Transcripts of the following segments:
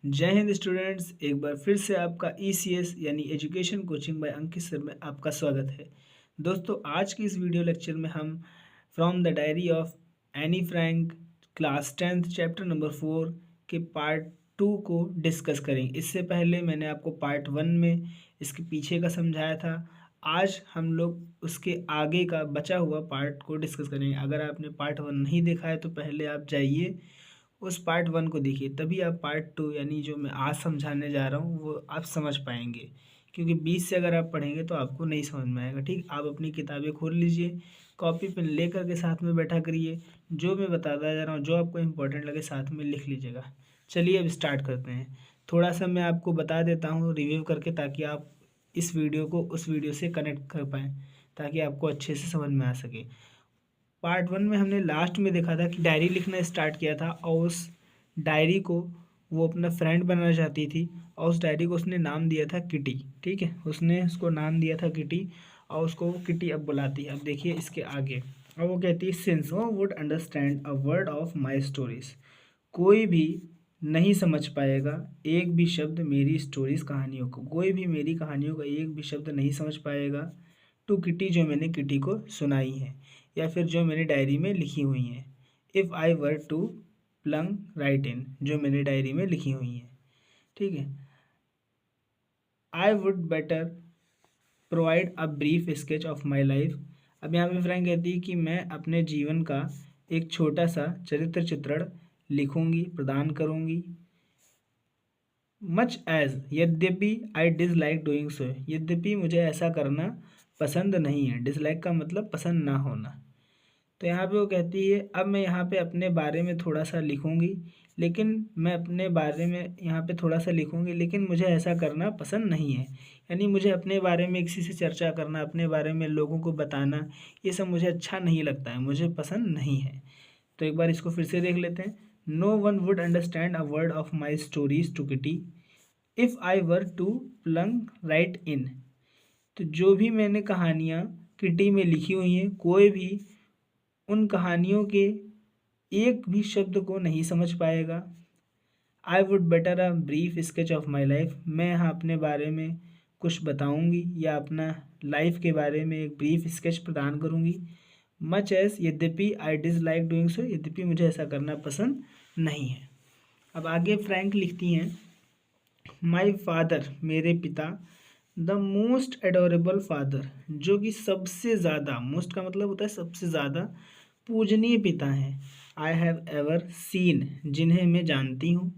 जय हिंद स्टूडेंट्स, एक बार फिर से आपका ईसीएस यानी एजुकेशन कोचिंग बाय अंकित सर में आपका स्वागत है। दोस्तों, आज की इस वीडियो लेक्चर में हम from the diary of Anne Frank class 10th chapter number 4 के पार्ट 2 को डिस्कस करेंगे। इससे पहले मैंने आपको पार्ट 1 में इसके पीछे का समझाया था। आज हम लोग उसके आगे का बचा हुआ पार्ट को डिस्कस करेंगे। अगर आपने पार्ट 1 नहीं देखा है तो पहले आप जाइए उस पार्ट 1 को देखिए, तभी आप पार्ट 2 यानी जो मैं आज समझाने जा रहा हूँ वो आप समझ पाएंगे। क्योंकि बीच से अगर आप पढ़ेंगे तो आपको नहीं समझ में आएगा। ठीक, आप अपनी किताबें खोल लीजिए, कॉपी पेन लेकर के साथ में बैठा करिए। जो मैं बताता जा रहा हूँ, जो आपको इम्पोर्टेंट लगे साथ में लिख लीजिएगा। चलिए अब स्टार्ट करते हैं। थोड़ा सा मैं आपको बता देता हूँ रिव्यू करके, ताकि आप इस वीडियो को उस वीडियो से कनेक्ट कर पाएँ, ताकि आपको अच्छे से समझ में आ सके। पार्ट 1 में हमने लास्ट में देखा था कि डायरी लिखना स्टार्ट किया था, और उस डायरी को वो अपना फ्रेंड बनाना चाहती थी, और उस डायरी को उसने नाम दिया था किटी। ठीक है, उसने उसको नाम दिया था किटी, और उसको वो किटी अब बुलाती है। अब देखिए इसके आगे, और वो कहती है, since no would understand a word of my stories, कोई भी नहीं समझ पाएगा एक भी शब्द मेरी स्टोरीज कहानियों को, कोई भी मेरी कहानियों का एक भी शब्द नहीं समझ पाएगा। टू किटी, जो मैंने किटी को सुनाई है या फिर जो मैंने डायरी में लिखी हुई हैं। If I were to plunge right in, जो मैंने डायरी में लिखी हुई हैं। ठीक है, I would better provide a brief sketch of my life. अब यहाँ पे फ्रैंक कहती है कि मैं अपने जीवन का एक छोटा सा चरित्र चित्रण लिखूंगी, प्रदान करूंगी। मच एज, यद्यपि, आई डिसलाइक डूइंग सो, यद्यपि मुझे ऐसा करना पसंद नहीं है। डिसलाइक का मतलब पसंद ना होना। तो यहाँ पे वो कहती है, अब मैं यहाँ पे अपने बारे में थोड़ा सा लिखूंगी, लेकिन मैं अपने बारे में यहाँ पे थोड़ा सा लिखूंगी, लेकिन मुझे ऐसा करना पसंद नहीं है। यानी मुझे अपने बारे में किसी से चर्चा करना, अपने बारे में लोगों को बताना, ये सब मुझे अच्छा नहीं लगता है, मुझे पसंद नहीं है। तो एक बार इसको फिर से देख लेते हैं। No one would understand a word of my stories to Kitty if I were to plunge right in. तो जो भी मैंने कहानियाँ किटी में लिखी हुई हैं, कोई भी उन कहानियों के एक भी शब्द को नहीं समझ पाएगा। आई would better a brief sketch of my life, मैं यहाँ अपने बारे में कुछ बताऊँगी या अपना लाइफ के बारे में एक ब्रीफ स्केच प्रदान करूँगी। मच एस, यद्यपि, आई डिसलाइक डूइंग सो, यद्यपि मुझे ऐसा करना पसंद नहीं है। अब आगे फ्रैंक लिखती हैं, माई फादर, मेरे पिता, द मोस्ट एडोरेबल फादर, जो कि सबसे ज़्यादा, मोस्ट का मतलब होता है सबसे ज़्यादा पूजनीय पिता हैं। आई हैव एवर सीन, जिन्हें मैं जानती हूँ।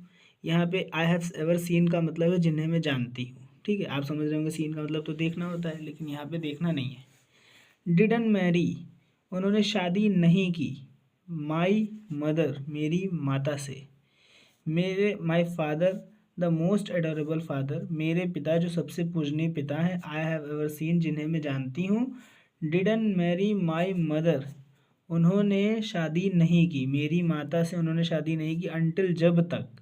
यहाँ पे आई हैव एवर सीन का मतलब है जिन्हें मैं जानती हूँ। ठीक है, आप समझ रहे होंगे सीन का मतलब तो देखना होता है, लेकिन यहाँ पे देखना नहीं है। डिडन मैरी, उन्होंने शादी नहीं की। माई मदर, मेरी माता से। मेरे my father the most adorable father, मेरे पिता जो सबसे पूजनीय पिता हैं। आई हैव एवर सीन, जिन्हें मैं जानती हूँ। डिडन मैरी माई मदर, उन्होंने शादी नहीं की, मेरी माता से उन्होंने शादी नहीं की। अनटिल, जब तक।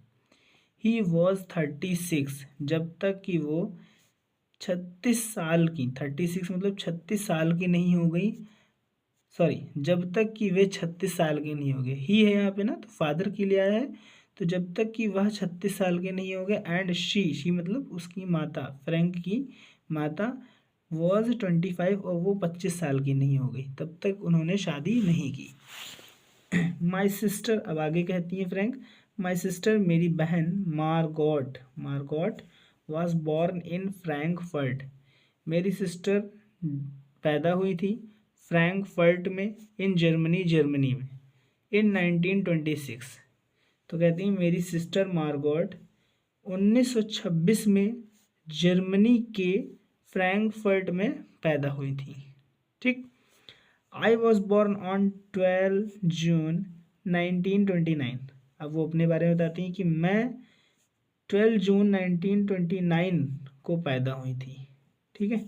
ही वॉज 36, जब तक कि वो 36 साल की, 36 मतलब 36 साल की नहीं हो गई। सॉरी, जब तक कि वे 36 साल के नहीं हो गए। ही है यहाँ पे ना, तो फादर के लिए आया है, तो जब तक कि वह 36 साल के नहीं हो गए। एंड शी मतलब उसकी माता, फ्रैंक की माता, वॉज 25, और वो 25 साल की नहीं हो गई, तब तक उन्होंने शादी नहीं की। माई सिस्टर, अब आगे कहती है फ्रैंक, माई सिस्टर, मेरी बहन, मार्गॉट, मार्गॉट वॉज बॉर्न इन फ्रैंकफर्ट, मेरी सिस्टर पैदा हुई थी फ्रैंकफर्ट में, इन जर्मनी, जर्मनी में, इन 1926। तो कहती हैं मेरी सिस्टर मार्गॉट 1926 में जर्मनी के फ्रैंकफर्ट में पैदा हुई थी। ठीक, आई वॉज बॉर्न ऑन 12 जून 1929। अब वो अपने बारे में बताती हैं कि मैं 12 जून 1929 को पैदा हुई थी। ठीक है,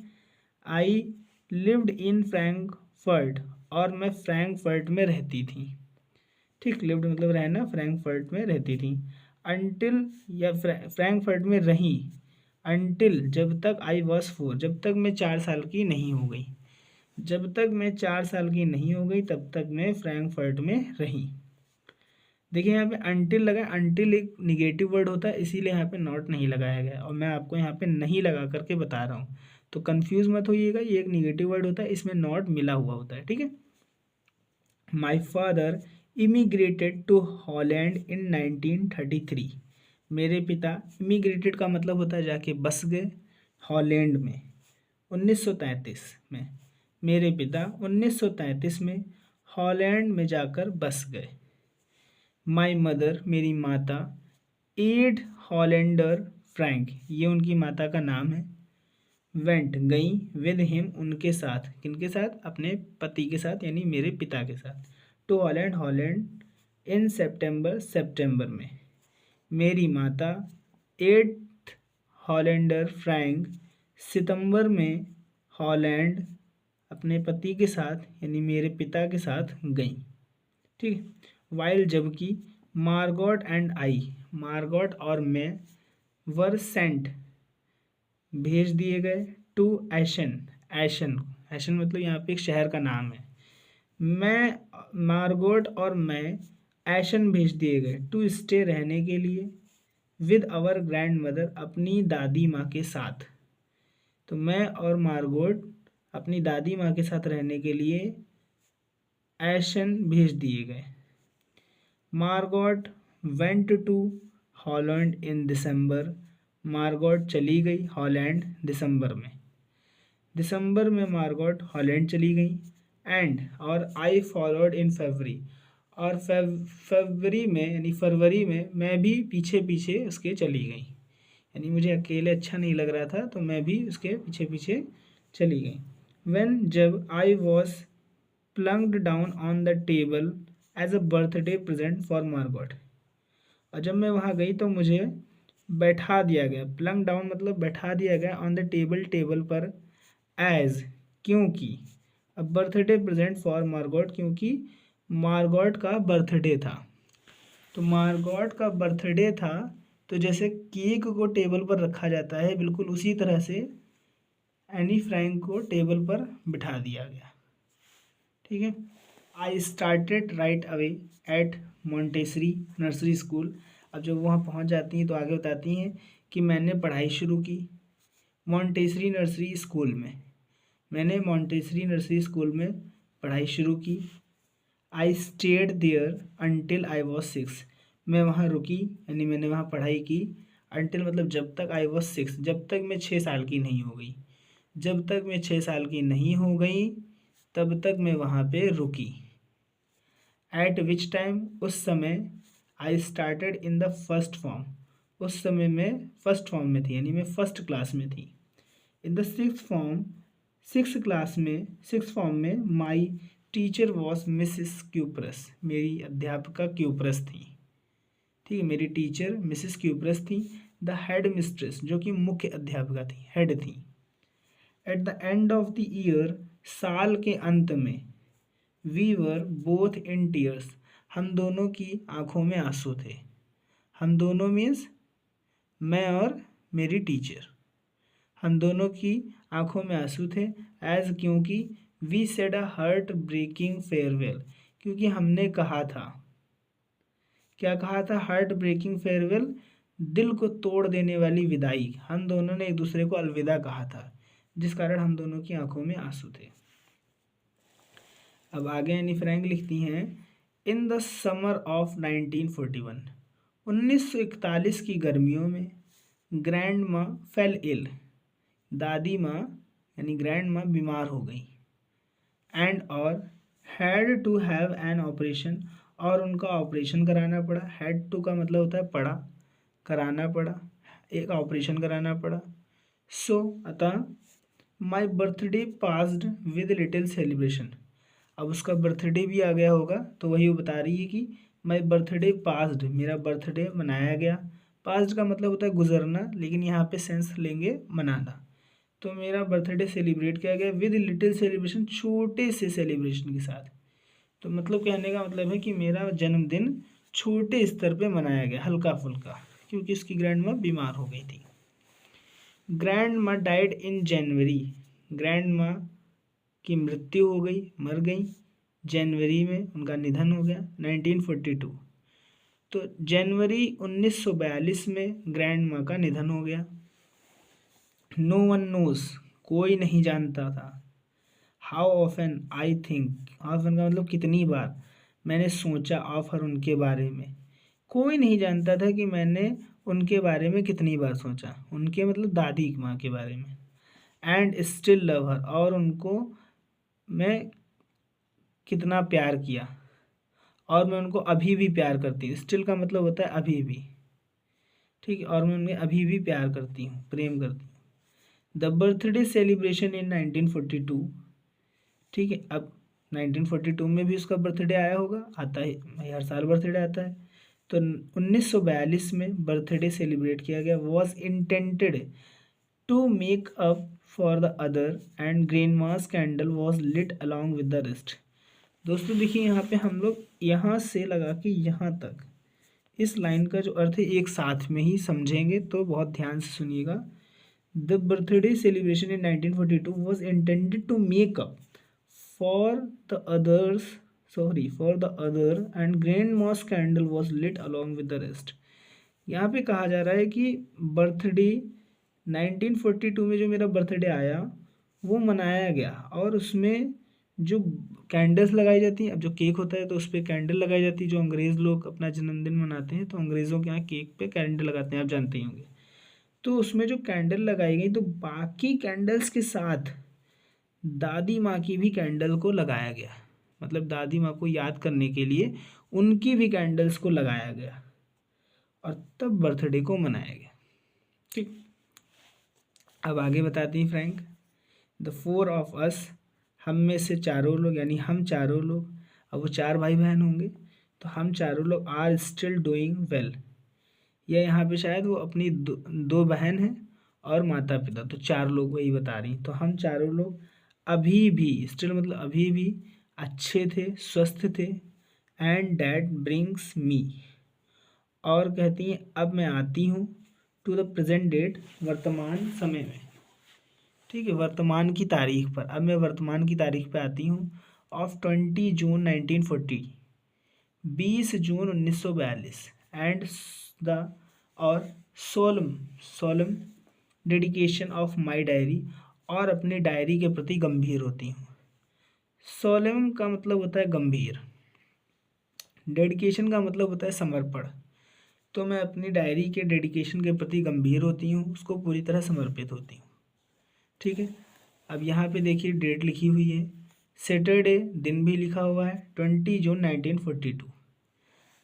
आई लिव्ड इन फ्रैंकफर्ट, और मैं फ्रैंकफर्ट में रहती थी। ठीक, लिव्ड मतलब रहना, फ्रैंकफर्ट में रहती थी। अनटिल, या फ्रैंकफर्ट में रही। अनटिल, जब तक, आई वॉज 4, जब तक मैं 4 साल की नहीं हो गई। जब तक मैं 4 साल की नहीं हो गई तब तक मैं फ्रैंकफर्ट में रही। देखिए यहाँ पे अनटिल लगा, अनटिल एक निगेटिव वर्ड होता है, इसीलिए यहाँ पे नॉट नहीं लगाया गया और मैं आपको यहाँ पे नहीं लगा करके बता रहा हूँ, तो कंफ्यूज मत होइएगा, ये एक निगेटिव वर्ड होता है, इसमें नॉट मिला हुआ होता है, ठीक है। My father immigrated to Holland in 1933। मेरे पिता, इमिग्रेटेड का मतलब होता है जाके बस गए, हॉलैंड में 1933 में। मेरे पिता 1933 में हॉलैंड में जाकर बस गए। माई मदर, मेरी माता, एड हॉलैंडर फ्रैंक, ये उनकी माता का नाम है। वेंट, गई, विद हिम, उनके साथ, किनके साथ, अपने पति के साथ यानी मेरे पिता के साथ, टू हॉलैंड, हॉलैंड, इन सितंबर, सितंबर में। मेरी माता एट हॉलैंडर फ्रैंक, सितंबर में हॉलैंड अपने पति के साथ यानी मेरे पिता के साथ गई, ठीक है। वाइल, जबकि, मार्गोट एंड आई, मार्गोट और मैं, वर सेंट, भेज दिए गए, टू एशन, एशन, एशन मतलब यहाँ पे एक शहर का नाम है। मैं, मार्गोट और मैं एशन भेज दिए गए, टू स्टे, रहने के लिए, विद आवर ग्रैंड मदर, अपनी दादी माँ के साथ। तो मैं और मार्गोट अपनी दादी माँ के साथ रहने के लिए एशन भेज दिए गए। Margot went to Holland in December, Margot चली गई हॉलैंड दिसंबर में। दिसंबर में मार्गोट हॉलैंड चली गई। एंड, और आई फॉलोड इन फरवरी, और फरवरी में यानी फरवरी में मैं भी पीछे पीछे उसके चली गई, यानी मुझे अकेले अच्छा नहीं लग रहा था तो मैं भी उसके पीछे पीछे चली गई। व्हेन, जब, I was plunked down on the table as a birthday present for Margot, और जब मैं वहाँ गई तो मुझे बैठा दिया गया, प्लंक डाउन मतलब बैठा दिया गया, ऑन द टेबल, टेबल पर, एज, क्योंकि, अ बर्थडे प्रेजेंट फॉर मार्गोट, क्योंकि मार्गोट का बर्थडे था। तो मार्गोट का बर्थडे था तो जैसे केक को टेबल पर रखा जाता है बिल्कुल उसी तरह से एनी फ्रैंक को टेबल पर बिठा दिया गया, ठीक है। I started right away at Montessori nursery school. अब जब वहाँ पहुँच जाती हैं तो आगे बताती हैं कि मैंने पढ़ाई शुरू की मॉन्टेसरी नर्सरी स्कूल में, मैंने मॉन्टेसरी नर्सरी स्कूल में पढ़ाई शुरू की। I stayed there until I was 6, मैं वहाँ रुकी यानी मैंने वहाँ पढ़ाई की। अनटिल मतलब जब तक, आई वॉज 6 जब तक मैं 6 साल की नहीं हो गई, जब तक मैं 6 साल की नहीं हो गई तब तक मैं वहाँ पे रुकी। एट विच टाइम, उस समय, I started in the first form, उस समय मैं फर्स्ट फॉर्म में थी यानी मैं फर्स्ट क्लास में थी। In the six form, six class में, सिक्स फॉर्म में, my teacher was Mrs Kuperus, मेरी अध्यापिका क्यूप्रस थी, ठीक है, मेरी टीचर मिसिस क्यूप्रस थी। द हेड मिस्ट्रेस, जो कि मुख्य अध्यापिका थी, हेड थी। At the end of the year, साल के अंत में, we were both in tears, हम दोनों की आंखों में आंसू थे। हम दोनों मीन्स मैं और मेरी टीचर, हम दोनों की आंखों में आंसू थे। एज, क्योंकि, we said a heartbreaking farewell, क्योंकि हमने कहा था, क्या कहा था, हार्ट ब्रेकिंग फेयरवेल, दिल को तोड़ देने वाली विदाई, हम दोनों ने एक दूसरे को अलविदा कहा था जिस कारण हम दोनों की आंखों में आंसू थे। अब आगे एनी फ्रैंक लिखती हैं, इन द समर ऑफ 1941, 1941 की गर्मियों में, ग्रैंड माँ फेल इल, दादी माँ यानी ग्रैंड माँ बीमार हो गई। एंड, और, had to have an operation, और उनका ऑपरेशन कराना पड़ा। हैड टू का मतलब होता है पड़ा, कराना पड़ा, एक ऑपरेशन कराना पड़ा। सो, अतः, my birthday passed with little celebration, अब उसका बर्थडे भी आ गया होगा तो वही वो बता रही है कि माई बर्थडे पास्ड, मेरा बर्थडे मनाया गया। पास्ट का मतलब होता है गुजरना, लेकिन यहाँ पे सेंस लेंगे मनाना। तो मेरा बर्थडे सेलिब्रेट किया गया विद लिटिल सेलिब्रेशन, छोटे से सेलिब्रेशन के साथ। तो मतलब कहने का मतलब है कि मेरा जन्मदिन छोटे स्तर पे मनाया गया, हल्का फुल्का, क्योंकि उसकी ग्रैंड माँ बीमार हो गई थी। ग्रैंड माँ डाइड इन जनवरी, ग्रैंड माँ की मृत्यु हो गई, मर गई, जनवरी में उनका निधन हो गया 1942। तो जनवरी 1942 में ग्रैंड माँ का निधन हो गया। नो वन नोज, कोई नहीं जानता था। How often I think, often का मतलब कितनी बार मैंने सोचा ऑफ हर, उनके बारे में। कोई नहीं जानता था कि मैंने उनके बारे में कितनी बार सोचा, उनके मतलब दादी माँ के बारे में। एंड स्टिल लव हर, और उनको मैं कितना प्यार किया, और मैं उनको अभी भी प्यार करती हूँ। स्टिल का मतलब होता है अभी भी, ठीक है, और मैं उन्हें अभी भी प्यार करती हूँ, प्रेम करती हूँ। द बर्थडे सेलिब्रेशन इन 1942, ठीक है। अब 1942 में भी उसका बर्थडे आया होगा, आता है भाई, हर साल बर्थडे आता है। तो 1942 में बर्थडे सेलिब्रेट किया गया। Was intended to make up for the other and grandma's candle was lit along with the rest. दोस्तों देखिए, यहाँ पे हम लोग यहाँ से लगा के यहाँ तक इस लाइन का जो अर्थ है एक साथ में ही समझेंगे, तो बहुत ध्यान से सुनिएगा। The birthday celebration in 1942 was intended to make up for the others for the other and grandma's candle was lit along with the rest. यहाँ पे कहा जा रहा है कि बर्थडे 1942 में जो मेरा बर्थडे आया वो मनाया गया, और उसमें जो कैंडल्स लगाई जाती हैं, अब जो केक होता है तो उस पर कैंडल लगाई जाती है। जो अंग्रेज़ लोग अपना जन्मदिन मनाते हैं तो अंग्रेज़ों के यहाँ केक पे कैंडल लगाते हैं, आप जानते ही होंगे। तो उसमें जो कैंडल लगाई गई, तो बाकी कैंडल्स के साथ दादी माँ की भी कैंडल को लगाया गया, मतलब दादी माँ को याद करने के लिए उनकी भी कैंडल्स को लगाया गया, और तब बर्थडे को मनाया गया। ठीक, अब आगे बताती हैं Frank. The four of us, हम में से चारों लोग, यानी हम चारों लोग, अब वो चार भाई बहन होंगे, तो हम चारों लोग आर स्टिल डूइंग वेल। या यहाँ पे शायद वो अपनी दो बहन हैं और माता पिता, तो चार लोग वही बता रही। तो हम चारों लोग अभी भी, स्टिल मतलब अभी भी, अच्छे थे, स्वस्थ थे। एंड डैड ब्रिंग्स मी, और कहती हैं अब मैं आती हूँ, टू द प्रेजेंट डेट, वर्तमान समय में, ठीक है, वर्तमान की तारीख पर। अब मैं वर्तमान की तारीख पर आती हूँ। Of 20 June 1940, 20 June 1942। And the, और सोलम सोलम डेडिकेशन ऑफ माई डायरी, और अपनी डायरी के प्रति गंभीर होती हूँ। सोलम का मतलब होता है गंभीर, डेडिकेशन का मतलब होता है समर्पण। तो मैं अपनी डायरी के डेडिकेशन के प्रति गंभीर होती हूँ, उसको पूरी तरह समर्पित होती हूँ, ठीक है। अब यहाँ पे देखिए डेट लिखी हुई है, सैटरडे दिन भी लिखा हुआ है, 20 जून 1942।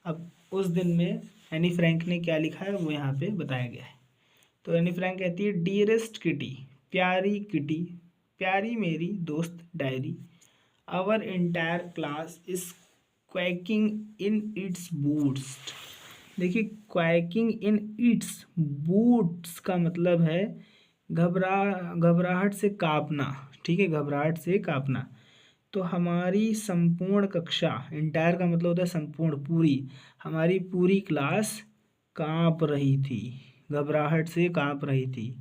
अब उस दिन में एनी फ्रैंक ने क्या लिखा है वो यहाँ पे बताया गया है। तो एनी फ्रैंक कहती है, डियरेस्ट किटी, प्यारी किटी, प्यारी मेरी दोस्त diary, our entire class is quaking in its boots. देखिए, क्वैकिंग इन इट्स बूट्स का मतलब है घबराहट से कांपना, ठीक है, घबराहट से कांपना। तो हमारी संपूर्ण कक्षा, इंटायर का मतलब होता है संपूर्ण, पूरी, हमारी पूरी क्लास कांप रही थी, घबराहट से कांप रही थी।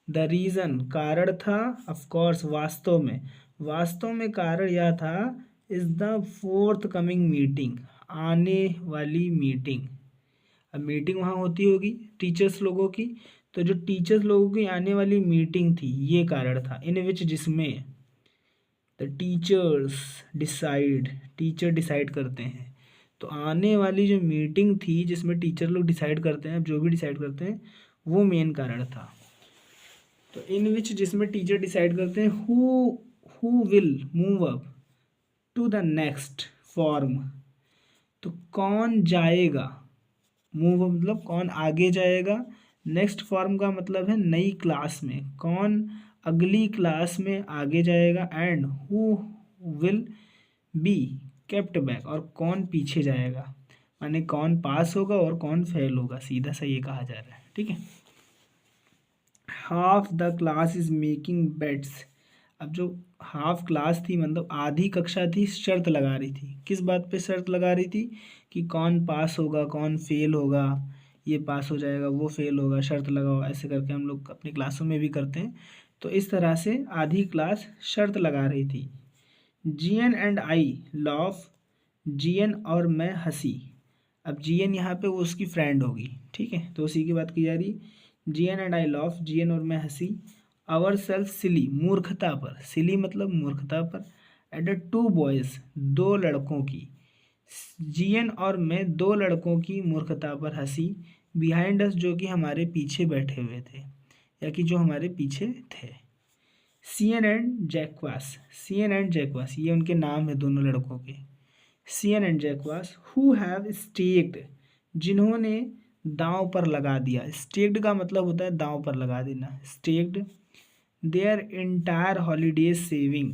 द रीज़न, कारण था, ऑफ कोर्स, वास्तव में कारण यह था, is the fourth coming meeting, आने वाली मीटिंग। अब मीटिंग वहाँ होती होगी टीचर्स लोगों की, तो जो टीचर्स लोगों की आने वाली मीटिंग थी ये कारण था। इन विच, जिसमें, the teachers decide, teacher decide करते हैं। तो आने वाली जो मीटिंग थी जिसमें टीचर लोग डिसाइड करते हैं, जो भी डिसाइड करते हैं, वो मेन कारण था। तो इन विच, जिसमें टीचर डिसाइड करते हैं, who will move up to the next form. तो कौन जाएगा, मूव मतलब कौन आगे जाएगा, नेक्स्ट फॉर्म का मतलब है नई क्लास में, कौन अगली क्लास में आगे जाएगा। And who will be kept back, और कौन पीछे जाएगा, माने कौन पास होगा और कौन फेल होगा, सीधा सा ये कहा जा रहा है, ठीक है। Half the class is making bets. अब जो हाफ क्लास थी, मतलब आधी कक्षा थी, शर्त लगा रही थी। किस बात पे शर्त लगा रही थी? कि कौन पास होगा, कौन फेल होगा, ये पास हो जाएगा, वो फेल होगा, शर्त लगाओ। ऐसे करके हम लोग अपनी क्लासों में भी करते हैं। तो इस तरह से आधी क्लास शर्त लगा रही थी। जीएन एंड आई लॉफ, जीएन और मैं हंसी। अब GN यहाँ पे वो उसकी फ्रेंड होगी, ठीक है, तो उसी की बात की जा रही है। GN and I loaf, GN और मैं हंसी, आवर सेल्फ सिली, मूर्खता पर, सिली मतलब मूर्खता पर, एट द टू बॉयज़, दो लड़कों की, GN और मैं दो लड़कों की मूर्खता पर हंसी, बिहाइंड अस जो कि हमारे पीछे बैठे हुए थे या कि जो हमारे पीछे थे। CN and Jacques, CN and Jacques ये उनके नाम है दोनों लड़कों के। CN and Jacques who have staked, जिन्होंने दांव पर लगा दिया, स्टेक्ड का मतलब होता है दांव पर लगा देना, stacked their entire holiday saving,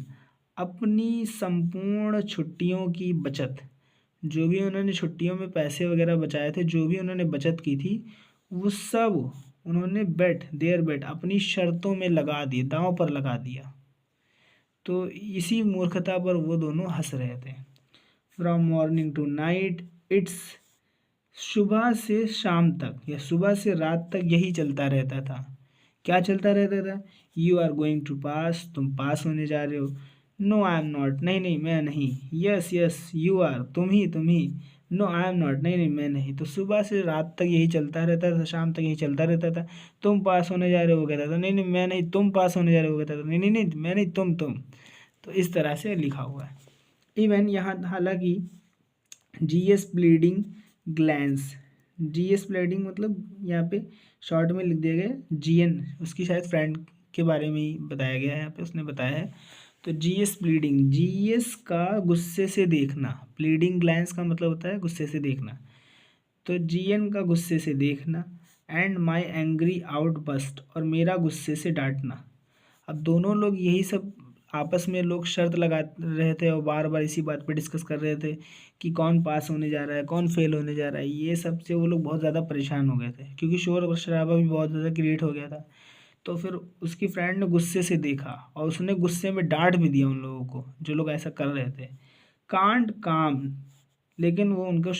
अपनी संपूर्ण छुट्टियों की बचत, जो भी उन्होंने छुट्टियों में पैसे वगैरह बचाए थे, जो भी उन्होंने बचत की थी, वो सब उन्होंने बेट, देयर बेट, अपनी शर्तों में लगा दिए, दांव पर लगा दिया। तो इसी मूर्खता पर वो दोनों हंस रहे थे। From morning to night it's, सुबह से शाम तक या सुबह से रात तक यही चलता रहता था। क्या चलता रहता था? यू आर गोइंग टू पास, तुम पास होने जा रहे हो। नो आई एम नॉट, नहीं नहीं मैं नहीं। यस यस यू आर, तुम ही। नो आई एम नॉट, नहीं नहीं मैं नहीं। तो सुबह से रात तक यही चलता रहता था, शाम तक यही चलता रहता था। तुम पास होने जा रहे हो कहता था, नहीं नहीं मैं नहीं। तुम पास होने जा रहे हो कहता था, नहीं नहीं नहीं मैं नहीं, तुम। तो इस तरह से लिखा हुआ है। इवन यहाँ हालांकि GS bleeding glance, GS bleeding मतलब यहाँ पे शॉर्ट में लिख दिया गया GN, उसकी शायद फ्रेंड के बारे में ही बताया गया है यहाँ पे, उसने बताया है। तो GS ब्लीडिंग, GS का गुस्से से देखना, ब्लीडिंग ग्लैंस का मतलब होता है गुस्से से देखना, तो GN का गुस्से से देखना, एंड माई एंग्री आउटबस्ट, और मेरा गुस्से से डांटना। अब दोनों लोग यही सब आपस में लोग शर्त लगा रहे थे और बार बार इसी बात पे डिस्कस कर रहे थे कि कौन पास होने जा रहा है, कौन फेल होने जा रहा है। ये सब से वो लोग बहुत ज़्यादा परेशान हो गए थे क्योंकि शोर और शराबा भी बहुत ज़्यादा क्रिएट हो गया था। तो फिर उसकी फ्रेंड ने गुस्से से देखा और उसने गुस्से में डांट भी दिया उन लोगों को जो लोग ऐसा कर रहे थे। कांट काम, लेकिन वो उनको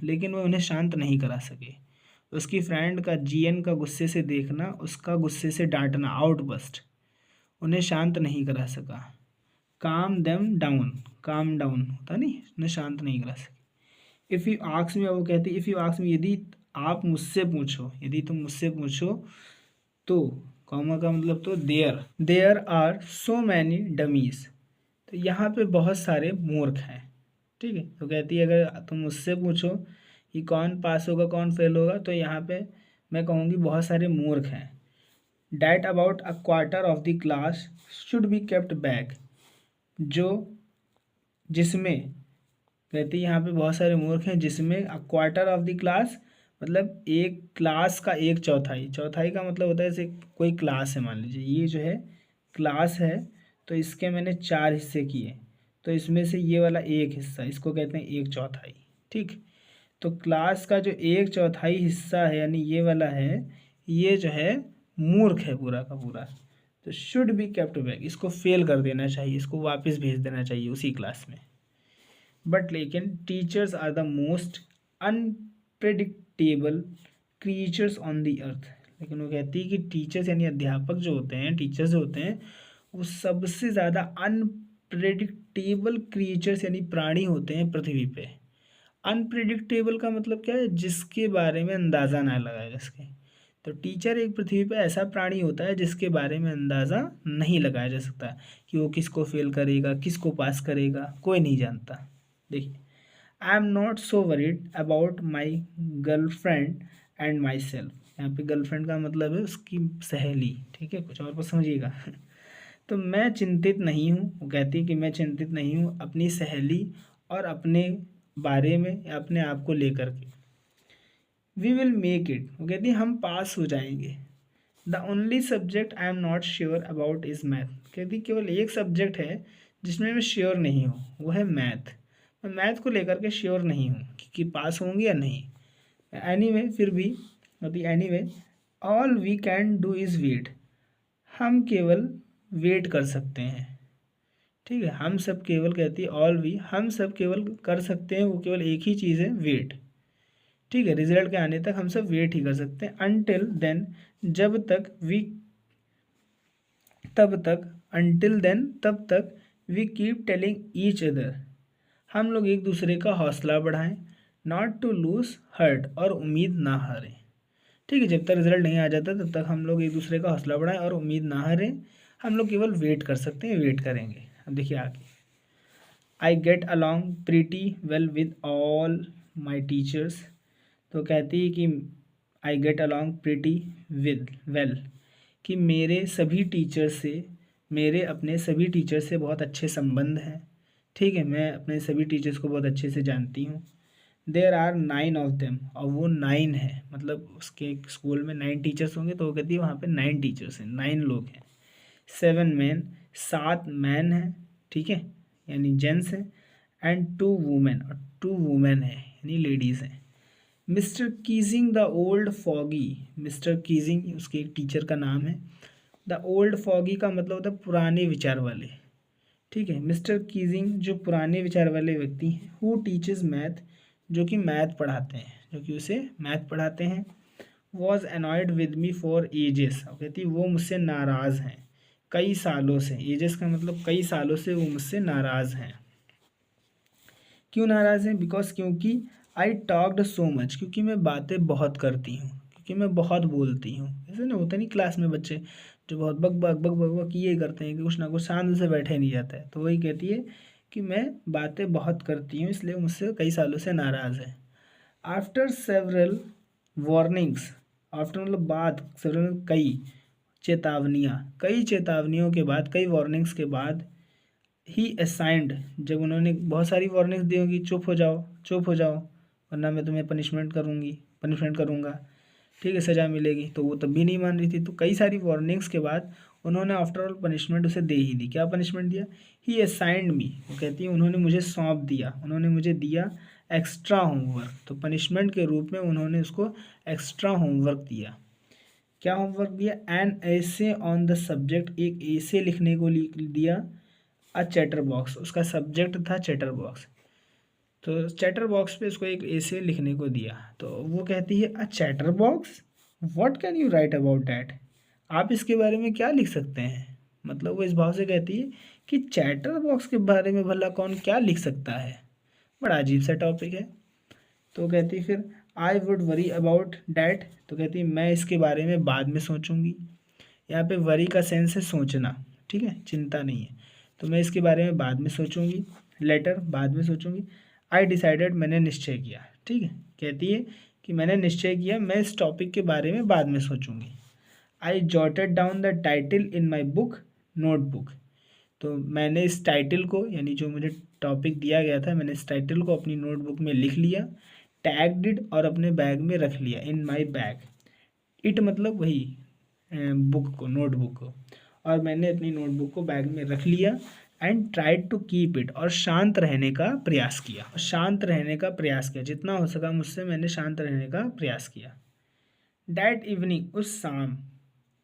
लेकिन वो उन्हें शांत नहीं करा सके। उसकी फ्रेंड का GN का गुस्से से देखना, उसका गुस्से से डांटना, आउटबस्ट, उन्हें शांत नहीं करा सका। काम देम डाउन, काम डाउन होता नहीं, उन्हें शांत नहीं करा सके। इफ़ यू आस्क मी, वो कहती इफ़ यू आस्क मी, यदि आप मुझसे पूछो, यदि तुम मुझसे पूछो तो, कॉमा का मतलब तो there are so many dummies, तो यहाँ पे बहुत सारे मूर्ख हैं, ठीक है। तो कहती है अगर तुम मुझसे पूछो कि कौन पास होगा कौन फेल होगा, तो यहाँ पे मैं कहूँगी बहुत सारे मूर्ख हैं। That about a quarter of the class should be kept back, जो जिसमें, कहती है यहाँ पे बहुत सारे मूर्ख हैं जिसमें a quarter of the class मतलब एक क्लास का एक चौथाई, चौथाई का मतलब होता है जैसे कोई क्लास है, मान लीजिए ये जो है क्लास है, तो इसके मैंने 4 हिस्से किए, तो इसमें से ये वाला एक हिस्सा, इसको कहते हैं एक चौथाई, ठीक। तो क्लास का जो एक चौथाई हिस्सा है यानी ये वाला है, ये जो है मूर्ख है पूरा का पूरा। तो शुड बी केप्ट बैक, इसको फेल कर देना चाहिए, इसको वापस भेज देना चाहिए उसी क्लास में। बट लेकिन teachers are the most unpredictable creatures on the earth, लेकिन वो कहती है कि टीचर्स यानी अध्यापक जो होते हैं, टीचर्स जो होते हैं, वो सबसे ज़्यादा अनप्रेडिक्टेबल क्रिएचर्स यानी प्राणी होते हैं पृथ्वी पे। अनप्रिडिक्टेबल का मतलब क्या है? जिसके बारे में अंदाज़ा ना लगाया जा सके। तो टीचर एक पृथ्वी पे ऐसा प्राणी होता है जिसके बारे में अंदाज़ा नहीं लगाया जा सकता कि वो किसको फेल करेगा, किसको पास करेगा, कोई नहीं जानता। देखिए, I am not so worried about my girlfriend and my self, यहाँ पे गर्लफ्रेंड का मतलब है उसकी सहेली, ठीक है, कुछ और पर समझिएगा। तो मैं चिंतित नहीं हूँ, वो कहती है कि मैं चिंतित नहीं हूँ अपनी सहेली और अपने बारे में या अपने आप को लेकर के। वी विल मेक इट, वो कहती है हम पास हो जाएंगे। The only subject I am not sure about is math, कहती केवल एक सब्जेक्ट है जिसमें मैं श्योर नहीं हूँ, वो है मैथ। मैं मैथ को लेकर के श्योर नहीं हूँ कि पास होंगे या नहीं। एनीवे फिर भी मतलब anyway all we can do is wait, हम केवल वेट कर सकते हैं, ठीक है। हम सब केवल, कहती है ऑल वी, हम सब केवल कर सकते हैं, वो केवल एक ही चीज़ है, वेट, ठीक है। रिजल्ट के आने तक हम सब वेट ही कर सकते हैं। अनटिल देन, जब तक, वी, तब तक, अनटिल देन तब तक, we keep telling each other, हम लोग एक दूसरे का हौसला बढ़ाएं। नॉट टू लूज हर्ट, और उम्मीद ना हारें। ठीक है, जब तक रिजल्ट नहीं आ जाता तब तक हम लोग एक दूसरे का हौसला बढ़ाएं और उम्मीद ना हारें। हम लोग केवल वेट कर सकते हैं, वेट करेंगे। अब देखिए आगे, I get along pretty well with all my teachers. तो कहती है कि I get along pretty with well, कि मेरे सभी टीचर से, मेरे अपने सभी टीचर से बहुत अच्छे संबंध हैं। ठीक है, मैं अपने सभी टीचर्स को बहुत अच्छे से जानती हूँ। देयर आर 9 ऑफ देम, और वो 9 है, मतलब उसके स्कूल में 9 टीचर्स होंगे, तो वो कहती है वहाँ पे 9 टीचर्स हैं, 9 लोग हैं। 7 मैन, 7 मैन हैं, ठीक है, यानी जेंट्स हैं। एंड 2 वुमेन, और 2 वुमेन हैं यानी लेडीज़ हैं। Mister Keesing the old foggy, mister Keesing उसके एक टीचर का नाम है। द ओल्ड फॉगी का मतलब होता है पुराने विचार वाले। ठीक है, मिस्टर कीजिंग जो पुराने विचार वाले व्यक्ति हैं। हु टीचेस मैथ, जो कि मैथ पढ़ाते हैं, जो कि उसे मैथ पढ़ाते हैं। Was annoyed with me for ages, और कहती वो मुझसे नाराज़ हैं कई सालों से। एजेस का मतलब कई सालों से वो मुझसे नाराज़ हैं। क्यों नाराज़ हैं? बिकॉज, क्योंकि आई टॉक्ड सो मच, क्योंकि मैं बातें बहुत करती हूँ, क्योंकि मैं बहुत बोलती हूँ। ऐसे ना होता नहीं क्लास में बच्चे जो बहुत बक बक बक बक बक ये करते हैं कि कुछ ना कुछ शांत से बैठे नहीं जाता है, तो वही कहती है कि मैं बातें बहुत करती हूँ, इसलिए मुझसे कई सालों से नाराज़ है। आफ्टर सेवरल वार्निंग्स, आफ्टर मतलब बाद, सेवरल कई चेतावनियाँ, कई चेतावनियों के बाद, कई वार्निंग्स के बाद, ही असाइंड, जब उन्होंने बहुत सारी वार्निंग्स दी होगी, चुप हो जाओ, चुप हो जाओ, वरना मैं तुम्हें पनिशमेंट करूँगा, ठीक है, सज़ा मिलेगी, तो वो तब भी नहीं मान रही थी। तो कई सारी वार्निंग्स के बाद उन्होंने आफ्टर ऑल पनिशमेंट उसे दे ही दी। क्या पनिशमेंट दिया? ही असाइंड मी, वो कहती है उन्होंने मुझे सौंप दिया, उन्होंने मुझे दिया एक्स्ट्रा होमवर्क। तो पनिशमेंट के रूप में उन्होंने उसको एक्स्ट्रा होमवर्क दिया। क्या होमवर्क दिया? एन ऐसे ऑन द सब्जेक्ट, एक ऐसे लिखने को दिया। अ चैटर बॉक्स, उसका सब्जेक्ट था चैटर बॉक्स, तो चैटर बॉक्स पे उसको एक ऐसे लिखने को दिया। तो वो कहती है a chatterbox, what can you write about that, आप इसके बारे में क्या लिख सकते हैं। मतलब वो इस भाव से कहती है कि चैटर बॉक्स के बारे में भला कौन क्या लिख सकता है, बड़ा अजीब सा टॉपिक है। तो कहती फिर I would worry about that, तो कहती मैं इसके बारे में बाद में सोचूंगी। यहाँ पे वरी का सेंस है सोचना, ठीक है, चिंता नहीं है। तो मैं इसके बारे में बाद में सोचूंगी, लेटर, बाद में सोचूंगी। आई डिसाइडेड, मैंने निश्चय किया, ठीक है, कहती है कि मैंने निश्चय किया, मैं इस टॉपिक के बारे में बाद में सोचूंगी। I jotted down the title in my book notebook, तो मैंने इस टाइटल को, यानी जो मुझे टॉपिक दिया गया था, मैंने इस टाइटल को अपनी नोटबुक में लिख लिया। टैग्ड इट, और अपने बैग में रख लिया, इन माई बैग। इट मतलब वही बुक को, नोटबुक को, और मैंने अपनी नोटबुक को बैग में रख लिया। And tried to keep it, और शांत रहने का प्रयास किया, शांत रहने का प्रयास किया, जितना हो सका मुझसे मैंने शांत रहने का प्रयास किया। डैट इवनिंग, उस शाम,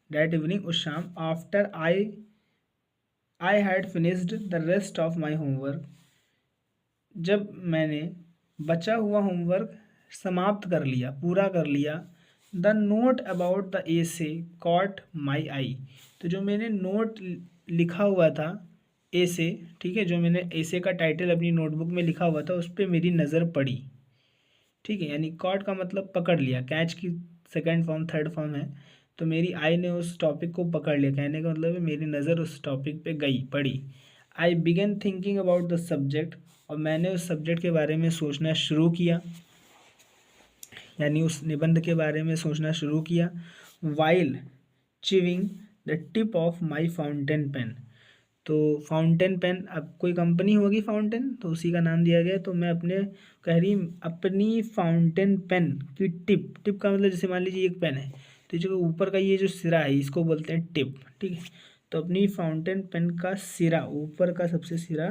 डैट इवनिंग, उस शाम, after I had finished the rest of my homework, जब मैंने बचा हुआ होमवर्क समाप्त कर लिया, पूरा कर लिया। The note about the essay caught my eye, तो जो मैंने नोट लिखा हुआ था एसे, ठीक है, जो मैंने एसे का टाइटल अपनी नोटबुक में लिखा हुआ था उस पर मेरी नज़र पड़ी, ठीक है, यानी कॉट का मतलब पकड़ लिया, कैच की सेकंड फॉर्म थर्ड फॉर्म है, तो मेरी आई ने उस टॉपिक को पकड़ लिया, कहने का मतलब है मेरी नज़र उस टॉपिक पे गई, पड़ी। I began thinking about the subject, और मैंने उस सब्जेक्ट के बारे में सोचना शुरू किया, यानी उस निबंध के बारे में सोचना शुरू किया। While chewing the tip of my fountain pen, तो फाउंटेन पेन, अब कोई कंपनी होगी फाउंटेन, तो उसी का नाम दिया गया। तो मैं अपने कह रही अपनी फाउंटेन पेन की टिप, टिप का मतलब जैसे मान लीजिए एक पेन है, तो जो ऊपर का ये जो सिरा है इसको बोलते हैं टिप, ठीक है। तो अपनी फाउंटेन पेन का सिरा, ऊपर का सबसे सिरा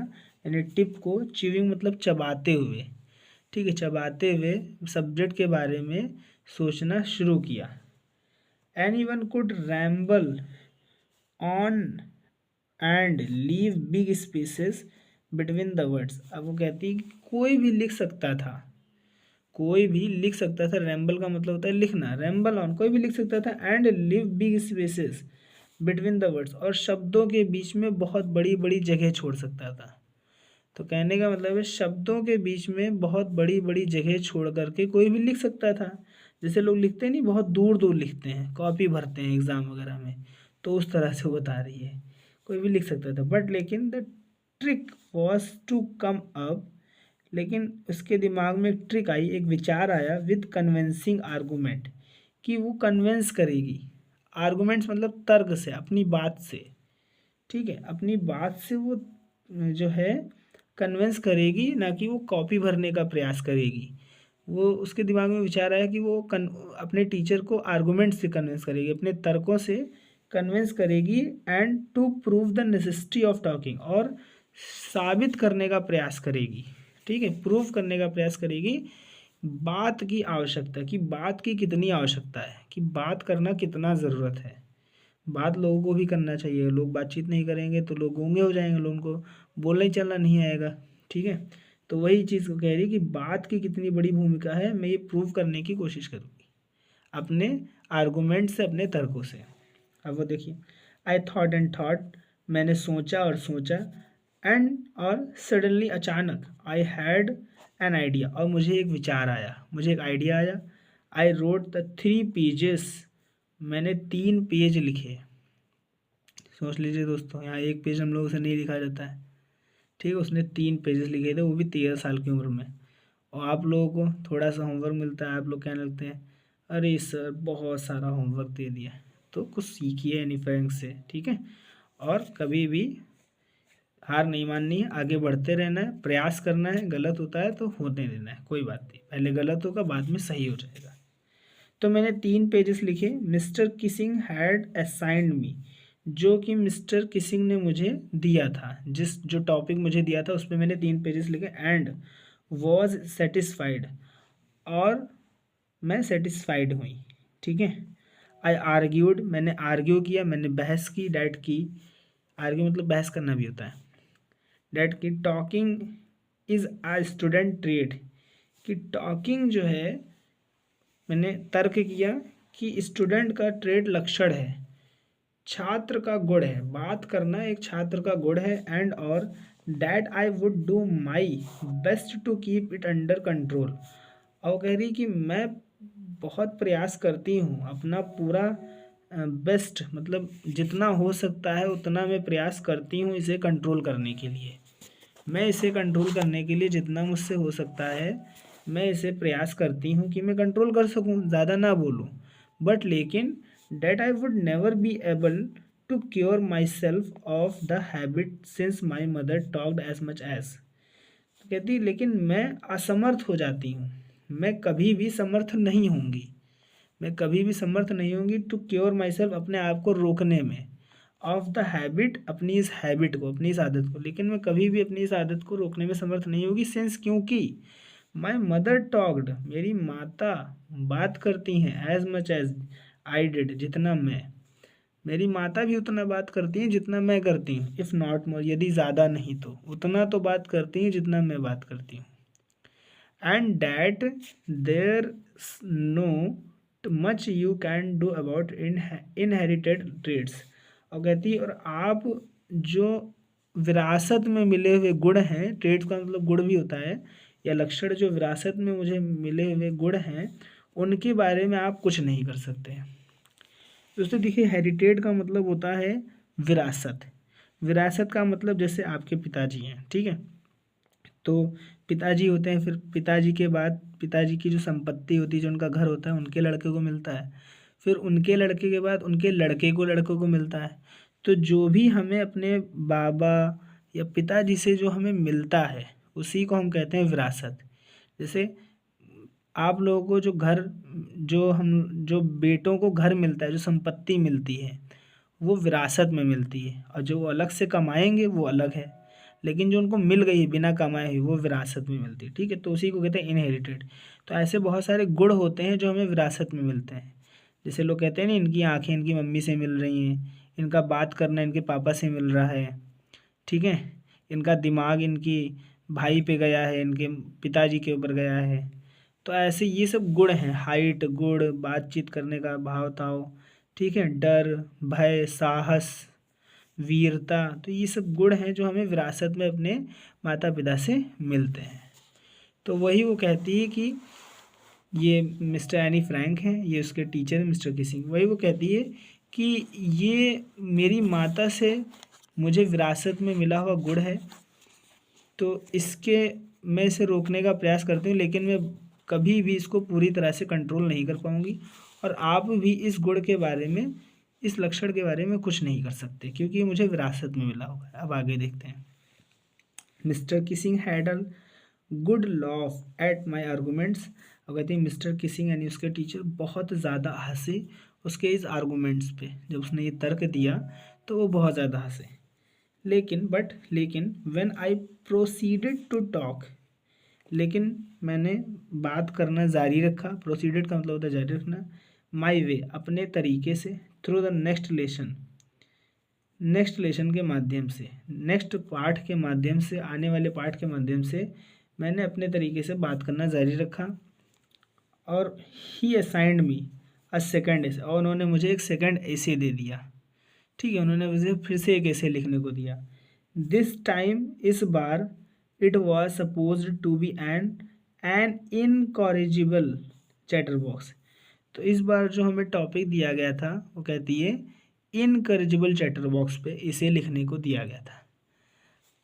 यानी टिप को चिविंग मतलब चबाते हुए, ठीक है, चबाते हुए सब्जेक्ट के बारे में सोचना शुरू किया। Any one could ramble on and leave big spaces between the words, अब वो कहती है कोई भी लिख सकता था, कोई भी लिख सकता था, रैम्बल का मतलब होता है लिखना, रैम्बल ऑन, कोई भी लिख सकता था, and live big spaces between the words, और शब्दों के बीच में बहुत बड़ी बड़ी जगह छोड़ सकता था। तो कहने का मतलब है शब्दों के बीच में बहुत बड़ी बड़ी जगह छोड़ करके कोई भी लिख सकता था। जैसे लोग लिखते नहीं, बहुत दूर दूर लिखते हैं, कॉपी भरते हैं एग्ज़ाम वगैरह में, तो उस तरह से वो बता रही है, कोई भी लिख सकता था। बट लेकिन the trick was to come up, लेकिन उसके दिमाग में एक ट्रिक आई, एक विचार आया विद कन्विंसिंग आर्गूमेंट, कि वो कन्विंस करेगी। आर्गूमेंट्स मतलब तर्क से, अपनी बात से, ठीक है, अपनी बात से वो जो है कन्विंस करेगी, ना कि वो कॉपी भरने का प्रयास करेगी। वो उसके दिमाग में विचार आया कि वो अपने टीचर को आर्गूमेंट से कन्विंस करेगी, अपने तर्कों से कन्विंस करेगी, and to prove the necessity of talking, और साबित करने का प्रयास करेगी, ठीक है, प्रूव करने का प्रयास करेगी बात की आवश्यकता, कि बात की कितनी आवश्यकता है, कि बात करना कितना ज़रूरत है। बात लोगों को भी करना चाहिए, लोग बातचीत नहीं करेंगे तो लोग गूंगे हो जाएंगे, लोगों को बोलना ही चलना नहीं आएगा, ठीक है। तो वही चीज़ को कह रही कि बात की कितनी बड़ी भूमिका है, मैं ये प्रूव करने की कोशिश करूँगी अपने आर्गूमेंट से, अपने तर्कों से। अब वो देखिए, आई थॉट एंड थॉट, मैंने सोचा और सोचा, एंड और सडनली अचानक, आई हैड एन आइडिया, और मुझे एक विचार आया, मुझे एक आइडिया आया। आई रोट द 3 पेजेस, मैंने 3 पेज लिखे। सोच लीजिए दोस्तों, यहाँ 1 पेज हम लोगों से नहीं लिखा जाता है, ठीक है, उसने 3 पेजेस लिखे थे, वो भी 13 साल की उम्र में। और आप लोगों को थोड़ा सा होमवर्क मिलता है, आप लोग कहने लगते हैं अरे सर बहुत सारा होमवर्क दे दिया। तो कुछ सीखिए एनी फ्रैंक से, ठीक है, और कभी भी हार नहीं माननी है, आगे बढ़ते रहना है, प्रयास करना है, गलत होता है तो होने देना है, कोई बात नहीं, पहले गलत होगा बाद में सही हो जाएगा। तो मैंने 3 पेजेस लिखे। मिस्टर किसिंग हैड असाइंड मी, जो कि मिस्टर किसिंग ने मुझे दिया था, जो टॉपिक मुझे दिया था उस पर मैंने 3 पेजेस लिखे। एंड वॉज सेटिस्फाइड, और मैं सेटिस्फाइड हुई, ठीक है। आई आर्ग्यूड, मैंने आर्ग्यू किया, मैंने बहस की, डैट की, आर्ग्यू मतलब बहस करना भी होता है, डैट की talking is a student trait, कि टॉकिंग जो है, मैंने तर्क किया कि स्टूडेंट का ट्रेड लक्षण है, छात्र का गुण है, बात करना एक छात्र का गुण है। एंड और that I would do my best to keep it under control, और कह रही कि मैं बहुत प्रयास करती हूँ, अपना पूरा बेस्ट मतलब जितना हो सकता है उतना मैं प्रयास करती हूँ इसे कंट्रोल करने के लिए। मैं इसे कंट्रोल करने के लिए जितना मुझसे हो सकता है मैं इसे प्रयास करती हूँ कि मैं कंट्रोल कर सकूँ, ज़्यादा ना बोलूँ। बट लेकिन that I would never be able to cure myself of the habit since my mother talked as much as, कहती लेकिन मैं असमर्थ हो जाती हूँ, मैं कभी भी समर्थ नहीं होंगी, मैं कभी भी समर्थ नहीं होंगी टू क्योर माई सेल्फ, अपने आप को रोकने में, ऑफ द हैबिट, अपनी इस हैबिट को, अपनी इस आदत को, लेकिन मैं कभी भी अपनी इस आदत को रोकने में समर्थ नहीं होगी। सिंस, क्योंकि माई मदर टॉक्ड, मेरी माता बात करती हैं, as much as I did, जितना मैं, मेरी माता भी उतना बात करती हैं जितना मैं करती हूँ, इफ़ नॉट मोर, यदि ज़्यादा नहीं तो उतना तो बात करती हैं जितना मैं बात करती हूँ। And that there no much you can do about inherited traits, और कहती और आप जो विरासत में मिले हुए गुण हैं, ट्रेड्स का मतलब गुण भी होता है या लक्षण, जो विरासत में मुझे मिले हुए गुण हैं उनके बारे में आप कुछ नहीं कर सकते। दोस्तों देखिए, हेरिटेड का मतलब होता है विरासत। विरासत का मतलब जैसे आपके पिताजी हैं, ठीक है, तो पिताजी होते हैं, फिर पिताजी के बाद पिताजी की जो संपत्ति होती है, जो उनका घर होता है, उनके लड़के को मिलता है, फिर उनके लड़के के बाद उनके लड़कों को मिलता है। तो जो भी हमें अपने बाबा या पिताजी से जो हमें मिलता है उसी को हम कहते हैं विरासत। जैसे आप लोगों को जो घर, जो बेटों को घर मिलता है, जो संपत्ति मिलती है वो विरासत में मिलती है, और जो वो अलग से कमाएंगे वो अलग है, लेकिन जो उनको मिल गई है बिना कमाए हुई वो विरासत में मिलती है, ठीक है, तो उसी को कहते हैं इनहेरिटेड। तो ऐसे बहुत सारे गुण होते हैं जो हमें विरासत में मिलते हैं। जैसे लोग कहते हैं ना, इनकी आंखें इनकी मम्मी से मिल रही हैं, इनका बात करना इनके पापा से मिल रहा है, ठीक है, इनका दिमाग इनकी भाई पे गया है, इनके पिताजी के ऊपर गया है। तो ऐसे ये सब गुण हैं, हाइट, गुण, बातचीत करने का भाव ताव, ठीक है, डर, भय, साहस, वीरता, तो ये सब गुण हैं जो हमें विरासत में अपने माता पिता से मिलते हैं। तो वही वो कहती है कि ये मिस्टर एनी फ्रैंक हैं, ये उसके टीचर हैं मिस्टर किसिंग। वही वो कहती है कि ये मेरी माता से मुझे विरासत में मिला हुआ गुण है, तो मैं इसे रोकने का प्रयास करती हूँ, लेकिन मैं कभी भी इसको पूरी तरह से कंट्रोल नहीं कर पाऊँगी, और आप भी इस गुण के बारे में, इस लक्षण के बारे में कुछ नहीं कर सकते, क्योंकि ये मुझे विरासत में मिला हुआ है। अब आगे देखते हैं। Mister Keesing had a good loaf at my arguments. अब कहते हैं मिस्टर किसिंग यानी उसके टीचर बहुत ज़्यादा हंसे उसके इस आर्गूमेंट्स पे। जब उसने ये तर्क दिया तो वो बहुत ज़्यादा हंसे। लेकिन when I proceeded to talk, लेकिन मैंने बात करना जारी रखा। प्रोसीडेड का मतलब होता है जारी रखना। माई वे, अपने तरीके से। थ्रू द नेक्स्ट लेसन के माध्यम से, नेक्स्ट पाठ के माध्यम से, आने वाले पाठ के माध्यम से मैंने अपने तरीके से बात करना जारी रखा। और ही असाइंड मी अ सेकंड एसे, और उन्होंने मुझे एक सेकंड एसे दे दिया। ठीक है, उन्होंने मुझे फिर से एक एसे लिखने को दिया। दिस टाइम, इस बार, it was supposed to be an incorrigible chatterbox. तो इस बार जो हमें टॉपिक दिया गया था वो कहती है इनकरेजिबल चैटर बॉक्स पे इसे लिखने को दिया गया था।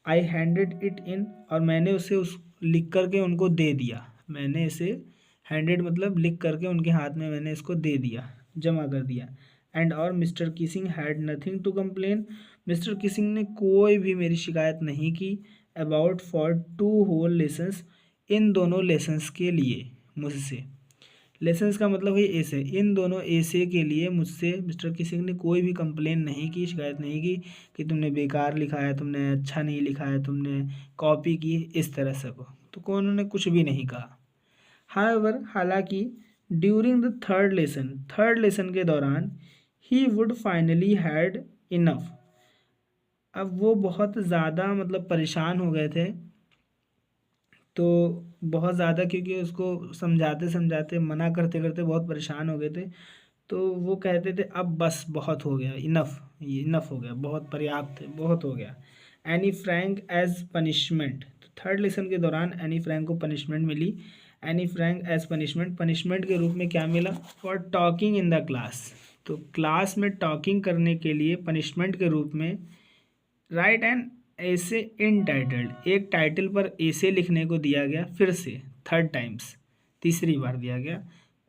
आई हैंडेड इट इन, और मैंने उसे लिख करके उनको दे दिया। मैंने इसे हैंडेड मतलब लिख करके उनके हाथ में मैंने इसको दे दिया, जमा कर दिया। एंड और Mr Keesing had nothing to complain, Mr Keesing ने कोई भी मेरी शिकायत नहीं की। अबाउट फॉर 2 होल लेसन्स, इन दोनों लेसन्स के लिए मुझसे। लेसन्स का मतलब है एसे, इन दोनों एसे के लिए मुझसे मिस्टर किसिंग ने कोई भी कंप्लेन नहीं की, शिकायत नहीं की कि तुमने बेकार लिखा है, तुमने अच्छा नहीं लिखा है, तुमने कॉपी की, इस तरह से को तो कोई उन्होंने कुछ भी नहीं कहा। हाउएवर, हालांकि ड्यूरिंग द थर्ड लेसन के दौरान he would finally had enough. अब वो बहुत ज़्यादा मतलब परेशान हो गए थे, तो बहुत ज़्यादा, क्योंकि उसको समझाते समझाते मना करते करते बहुत परेशान हो गए थे। तो वो कहते थे अब बस बहुत हो गया, इनफ, ये इनफ हो गया, बहुत पर्याप्त है, बहुत हो गया। एनी फ्रैंक एज पनिशमेंट, तो थर्ड लेसन के दौरान एनी फ्रैंक को पनिशमेंट मिली। एनी फ्रैंक एज पनिशमेंट के रूप में क्या मिला? For talking in the class, तो क्लास में टॉकिंग करने के लिए पनिशमेंट के रूप में राइट एन ऐसे इन टाइटल्ड, एक टाइटल पर ऐसे लिखने को दिया गया, फिर से थर्ड टाइम्स, तीसरी बार दिया गया।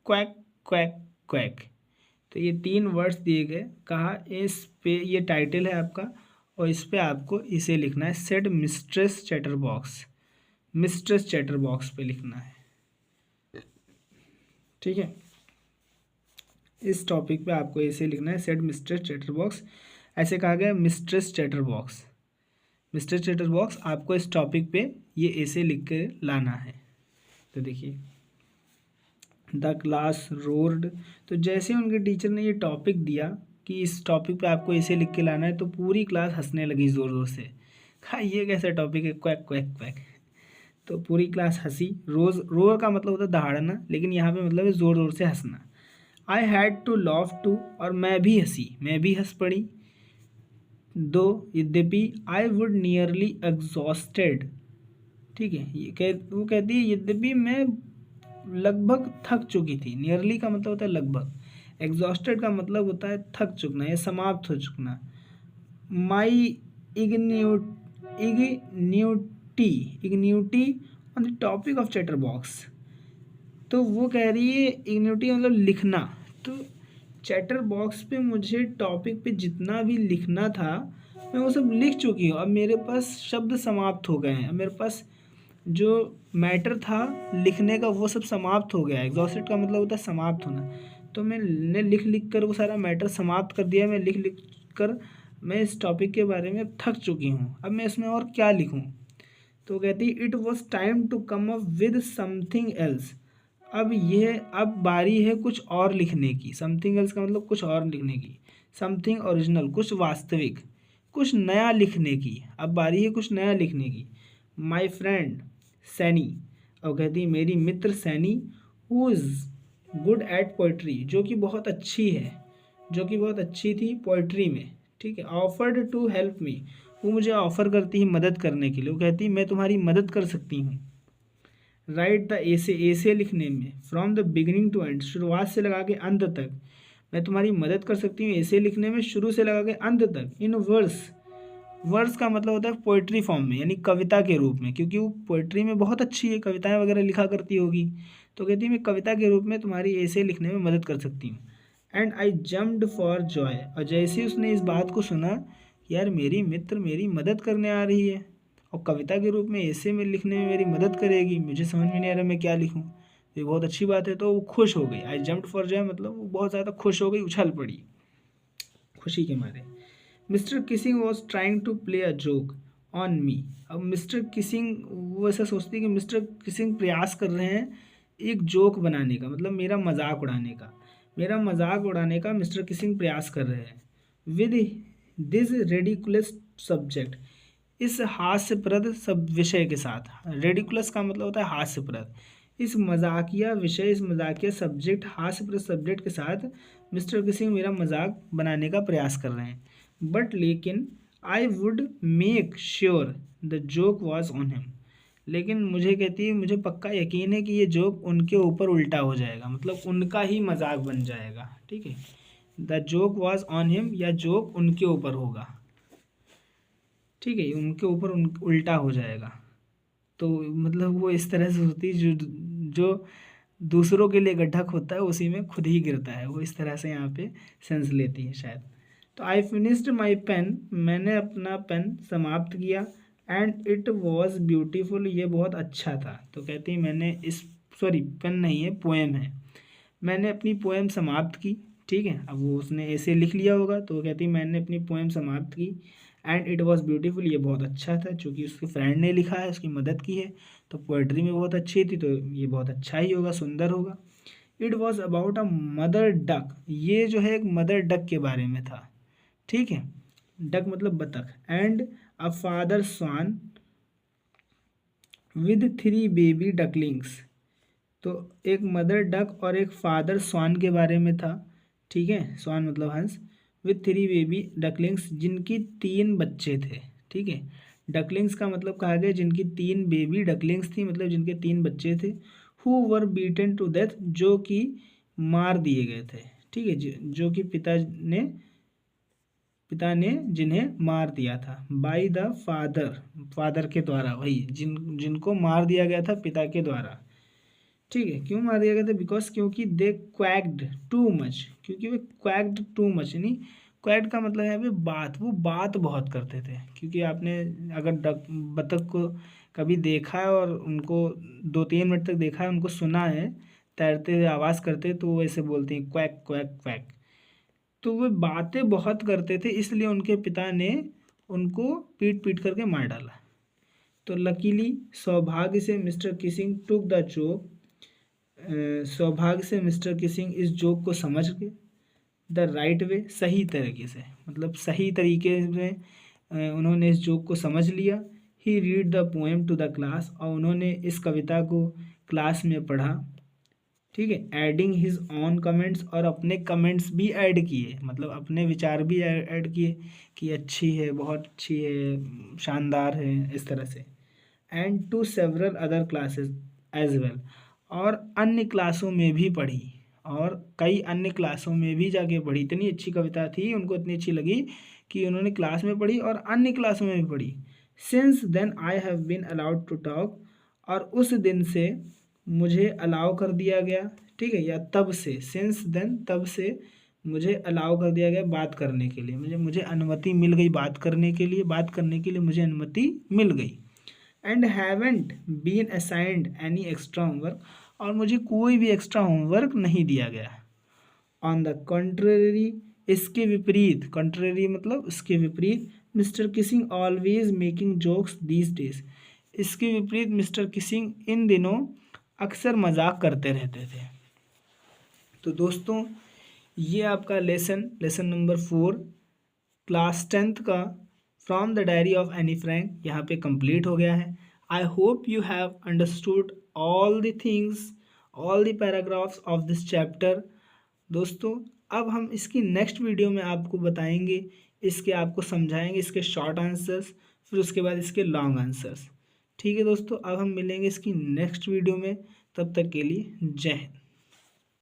क्वैक क्वैक क्वैक, तो ये 3 वर्ड्स दिए गए। कहा इस पे ये टाइटल है आपका और इस पे आपको इसे लिखना है, said mistress chatter box, mistress chatter box पे लिखना है। ठीक है, इस टॉपिक पे आपको इसे लिखना है, सेड मिस्ट्रेस चैटर बॉक्स। ऐसे कहा गया mistress chatter box, mister chatter box, आपको इस टॉपिक पे ये ऐसे लिख के लाना है। तो देखिए, द क्लास रोर्ड, तो जैसे उनके टीचर ने ये टॉपिक दिया कि इस टॉपिक पे आपको ऐसे लिख के लाना है, तो पूरी क्लास हंसने लगी ज़ोर ज़ोर से। कहा ये कैसा टॉपिक है, क्वैक क्वैक क्वैक। तो पूरी क्लास हंसी। रोर का मतलब होता है दहाड़ना, लेकिन यहाँ पे मतलब है ज़ोर ज़ोर से हंसना। I had to laugh too, और मैं भी हंसी, मैं भी हंस पड़ी। दो, यद्यपि, आई वुड नियरली एग्जॉस्टेड, ठीक है, वो कहती है यद्यपि मैं लगभग थक चुकी थी। नियरली का मतलब होता है लगभग, एग्जॉस्टेड का मतलब होता है थक चुकना या समाप्त हो चुकना। My ingenuity on the topic of chatterbox, तो वो कह रही है इग्न्यूटी मतलब लिखना। तो चैटर बॉक्स पे मुझे टॉपिक पे जितना भी लिखना था मैं वो सब लिख चुकी हूँ। अब मेरे पास शब्द समाप्त हो गए हैं, अब मेरे पास जो मैटर था लिखने का वो सब समाप्त हो गया है। एग्जॉस्टेड का मतलब होता है समाप्त होना। तो मैंने लिख लिख कर वो सारा मैटर समाप्त कर दिया। मैं लिख लिख कर मैं इस टॉपिक के बारे में थक चुकी हूँ, अब मैं इसमें और क्या लिखूँ। तो कहती it was time to come up with something else, अब बारी है कुछ और लिखने की। समथिंग एल्स का मतलब कुछ और लिखने की। समथिंग ओरिजिनल, कुछ वास्तविक, कुछ नया लिखने की। अब बारी है कुछ नया लिखने की। माई फ्रेंड सैनी, अब कहती है मेरी मित्र Sanne, who is good at poetry, जो कि बहुत अच्छी है, जो कि बहुत अच्छी थी पोइट्री में, ठीक है। ऑफर्ड टू हेल्प मी, वो मुझे ऑफ़र करती है मदद करने के लिए, वो कहती है मैं तुम्हारी मदद कर सकती हूँ। राइट द एसे, एसे लिखने में from the beginning to end, शुरुआत से लगा के अंत तक मैं तुम्हारी मदद कर सकती हूँ एसे लिखने में, शुरू से लगा के अंत तक। इन वर्स, वर्स का मतलब होता है पोइट्री फॉर्म में, यानी कविता के रूप में, क्योंकि वो पोइट्री में बहुत अच्छी है, कविताएं वगैरह लिखा करती होगी, तो कहती है मैं कविता के रूप में तुम्हारी ऐसे लिखने में मदद कर सकती हूँ। And I jumped for Joy, और जैसे ही उसने इस बात को सुना, यार मेरी मित्र मेरी मदद करने आ रही है और कविता के रूप में ऐसे में लिखने में मेरी मदद करेगी, मुझे समझ में नहीं आ रहा मैं क्या लिखूँ, ये बहुत अच्छी बात है। तो वो खुश हो गई, आई जम्प्ड फॉर जॉय मतलब वो बहुत ज़्यादा खुश हो गई, उछल पड़ी खुशी के मारे। Mr Keesing was trying to play a joke on me, अब मिस्टर किसिंग वो ऐसा सोचती है कि मिस्टर किसिंग प्रयास कर रहे हैं एक जोक बनाने का, मतलब मेरा मजाक उड़ाने का, मेरा मजाक उड़ाने का मिस्टर किसिंग प्रयास कर रहे हैं। विद दिस रेडिकुलस सब्जेक्ट, इस हास्यप्रद सब विषय के साथ, रेडिकुलस का मतलब होता है हास्यप्रद, इस मजाकिया विषय, इस मजाकिया सब्जेक्ट, हास्यप्रद सब्जेक्ट के साथ मिस्टर किसिंग मेरा मजाक बनाने का प्रयास कर रहे हैं। बट लेकिन I would make sure the joke was on him, लेकिन मुझे कहती है मुझे पक्का यकीन है कि ये जोक उनके ऊपर उल्टा हो जाएगा, मतलब उनका ही मजाक बन जाएगा। ठीक है, the joke was on him, या जोक उनके ऊपर होगा। ठीक है, उनके ऊपर उल्टा हो जाएगा। तो मतलब वो इस तरह से होती है, जो दूसरों के लिए गड्ढा खोदता है उसी में खुद ही गिरता है, वो इस तरह से यहाँ पे सेंस लेती है शायद। तो आई फिनिश्ड माई पेन, मैंने अपना पेन समाप्त किया। एंड इट वॉज ब्यूटीफुल, ये बहुत अच्छा था। तो कहती है मैंने इस, सॉरी पेन नहीं है पोएम है, मैंने अपनी पोएम समाप्त की। ठीक है, अब वो उसने ऐसे लिख लिया होगा, तो वो कहती है मैंने अपनी पोएम समाप्त की। एंड इट वॉज ब्यूटीफुल, ये बहुत अच्छा था, चूँकि उसके फ्रेंड ने लिखा है, उसकी मदद की है, तो पोइट्री में बहुत अच्छी थी, तो ये बहुत अच्छा ही होगा, सुंदर होगा। It was about a mother duck, ये जो है एक मदर डक के बारे में था। ठीक है, डक मतलब बतख। And a father swan with 3 baby ducklings, तो एक मदर डक और एक फादर स्वान के बारे में था। ठीक है, स्वान मतलब हंस। विथ 3 बेबी डकलिंग्स, जिनकी 3 बच्चे थे। ठीक है, डकलिंग्स का मतलब कहा गया जिनकी 3 बेबी डकलिंग्स थी, मतलब जिनके 3 बच्चे थे। Who were beaten to death, जो कि मार दिए गए थे। ठीक है, जो कि पिता ने जिन्हें मार दिया था। बाय द फादर, फादर के द्वारा, वही जिनको मार दिया गया था पिता के द्वारा। ठीक है, क्यों मार दिया गया था? बिकॉज क्योंकि दे क्वैक्ड टू मच, क्योंकि वे क्वैक्ड टू मच, यानी क्वैक्ड का मतलब है बात, वो बात बहुत करते थे। क्योंकि आपने अगर बतख को कभी देखा है और उनको 2-3 मिनट तक देखा है, उनको सुना है तैरते हुए आवाज़ करते, तो वो ऐसे बोलते हैं क्वैक क्वैक क्वैक। तो वे बातें बहुत करते थे, इसलिए उनके पिता ने उनको पीट पीट करके मार डाला। तो लकीली, सौभाग्य से, mister Keesing took the joke, सौभाग्य से मिस्टर किसिंग इस जोक को समझ गए द राइट वे, सही तरीके से, मतलब सही तरीके में उन्होंने इस जोक को समझ लिया। He read the poem to the class, और उन्होंने इस कविता को क्लास में पढ़ा। ठीक है, एडिंग हिज ऑन कमेंट्स, और अपने कमेंट्स भी ऐड किए, मतलब अपने विचार भी ऐड किए कि अच्छी है, बहुत अच्छी है, शानदार है, इस तरह से। And to several other classes as well, और अन्य क्लासों में भी पढ़ी, और कई अन्य क्लासों में भी जाके पढ़ी। इतनी अच्छी कविता थी, उनको इतनी अच्छी लगी कि उन्होंने क्लास में पढ़ी और अन्य क्लासों में भी पढ़ी। Since then I have been allowed to talk, और उस दिन से मुझे अलाउ कर दिया गया। ठीक है, या तब से, सिंस देन तब से मुझे अलाउ कर दिया गया बात करने के लिए, मुझे अनुमति मिल गई बात करने के लिए, बात करने के लिए मुझे अनुमति मिल गई। And haven't been assigned any extra homework, और मुझे कोई भी एक्स्ट्रा होमवर्क नहीं दिया गया। ऑन द कंट्रेरी, इसके विपरीत, कंट्रेरी मतलब इसके विपरीत, mister Keesing always making jokes these days, इसके विपरीत मिस्टर किसिंग इन दिनों अक्सर मजाक करते रहते थे। तो दोस्तों, ये आपका लेसन नंबर 4 क्लास 10th का from the diary of Anne Frank यहाँ पे कंप्लीट हो गया है। I hope you have understood all the things, all the paragraphs of this chapter. दोस्तों, अब हम इसकी नेक्स्ट वीडियो में आपको बताएंगे इसके आपको समझाएंगे, इसके शॉर्ट आंसर्स, फिर उसके बाद इसके लॉन्ग आंसर्स। ठीक है दोस्तों, अब हम मिलेंगे इसकी नेक्स्ट वीडियो में, तब तक के लिए जय हिंद।